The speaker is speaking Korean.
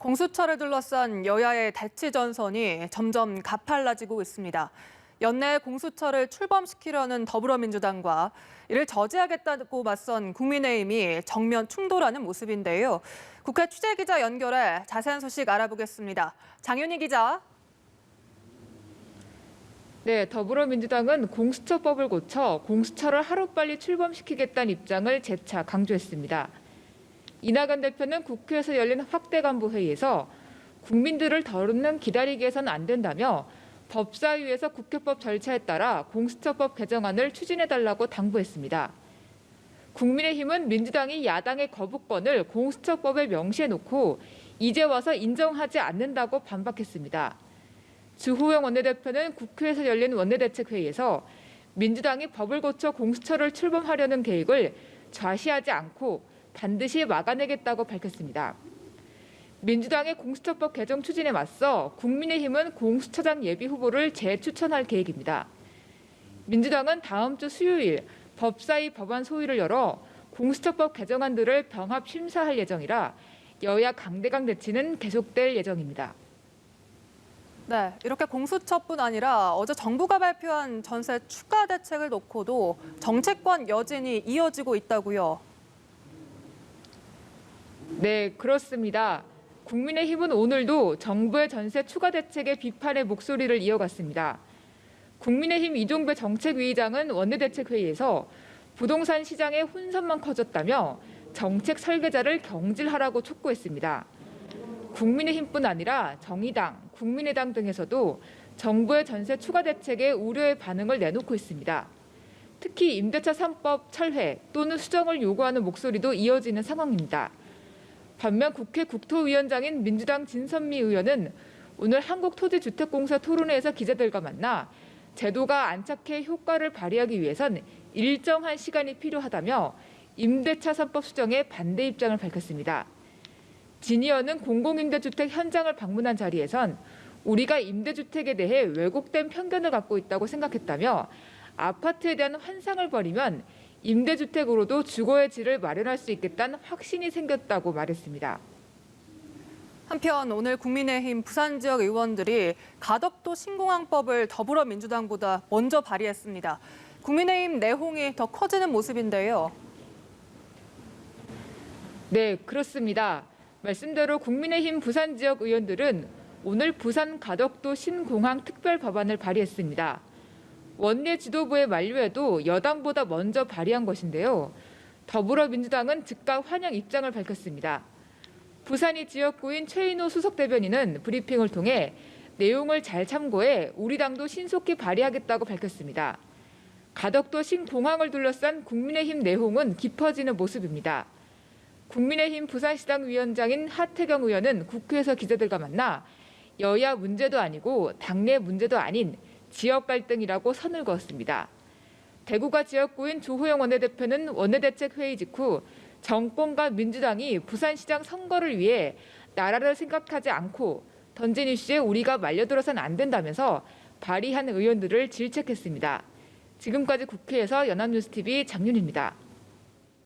공수처를 둘러싼 여야의 대치 전선이 점점 가팔라지고 있습니다. 연내 공수처를 출범시키려는 더불어민주당과 이를 저지하겠다고 맞선 국민의힘이 정면 충돌하는 모습인데요. 국회 취재기자 연결해 자세한 소식 알아보겠습니다. 장윤희 기자. 네, 더불어민주당은 공수처법을 고쳐 공수처를 하루빨리 출범시키겠다는 입장을 재차 강조했습니다. 이낙연 대표는 국회에서 열린 확대 간부 회의에서 국민들을 더는 기다리게 해서는 안 된다며 법사위에서 국회법 절차에 따라 공수처법 개정안을 추진해달라고 당부했습니다. 국민의힘은 민주당이 야당의 거부권을 공수처법에 명시해놓고 이제 와서 인정하지 않는다고 반박했습니다. 주호영 원내대표는 국회에서 열린 원내대책회의에서 민주당이 법을 고쳐 공수처를 출범하려는 계획을 좌시하지 않고 반드시 막아내겠다고 밝혔습니다. 민주당의 공수처법 개정 추진에 맞서 국민의힘은 공수처장 예비 후보를 재추천할 계획입니다. 민주당은 다음 주 수요일 법사위 법안 소위를 열어 공수처법 개정안들을 병합 심사할 예정이라 여야 강대강 대치는 계속될 예정입니다. 네, 이렇게 공수처뿐 아니라 어제 정부가 발표한 전세 추가 대책을 놓고도 정책권 여진이 이어지고 있다고요. 네, 그렇습니다. 국민의힘은 오늘도 정부의 전세 추가 대책의 비판의 목소리를 이어갔습니다. 국민의힘 이종배 정책위의장은 원내대책회의에서 부동산 시장의 혼선만 커졌다며 정책 설계자를 경질하라고 촉구했습니다. 국민의힘뿐 아니라 정의당, 국민의당 등에서도 정부의 전세 추가 대책에 우려의 반응을 내놓고 있습니다. 특히 임대차 3법 철회 또는 수정을 요구하는 목소리도 이어지는 상황입니다. 반면 국회 국토위원장인 민주당 진선미 의원은 오늘 한국토지주택공사 토론회에서 기자들과 만나 제도가 안착해 효과를 발휘하기 위해선 일정한 시간이 필요하다며 임대차 3법 수정에 반대 입장을 밝혔습니다. 진 의원은 공공임대주택 현장을 방문한 자리에선 우리가 임대주택에 대해 왜곡된 편견을 갖고 있다고 생각했다며 아파트에 대한 환상을 버리면 임대주택으로도 주거의 질을 마련할 수 있겠다는 확신이 생겼다고 말했습니다. 한편 오늘 국민의힘 부산 지역 의원들이 가덕도 신공항법을 더불어민주당보다 먼저 발의했습니다. 국민의힘 내홍이 더 커지는 모습인데요. 네, 그렇습니다. 말씀대로 국민의힘 부산 지역 의원들은 오늘 부산 가덕도 신공항 특별 법안을 발의했습니다. 원내 지도부의 만류에도 여당보다 먼저 발의한 것인데요. 더불어민주당은 즉각 환영 입장을 밝혔습니다. 부산이 지역구인 최인호 수석 대변인은 브리핑을 통해 내용을 잘 참고해 우리 당도 신속히 발의하겠다고 밝혔습니다. 가덕도 신공항을 둘러싼 국민의힘 내홍은 깊어지는 모습입니다. 국민의힘 부산시당 위원장인 하태경 의원은 국회에서 기자들과 만나 여야 문제도 아니고 당내 문제도 아닌 지역 갈등이라고 선을 그었습니다. 대구가 지역구인 주호영 원내대표는 원내대책회의 직후 정권과 민주당이 부산시장 선거를 위해 나라를 생각하지 않고 던진 이슈에 우리가 말려들어서는 안 된다면서 발의한 의원들을 질책했습니다. 지금까지 국회에서 연합뉴스TV 장윤희입니다.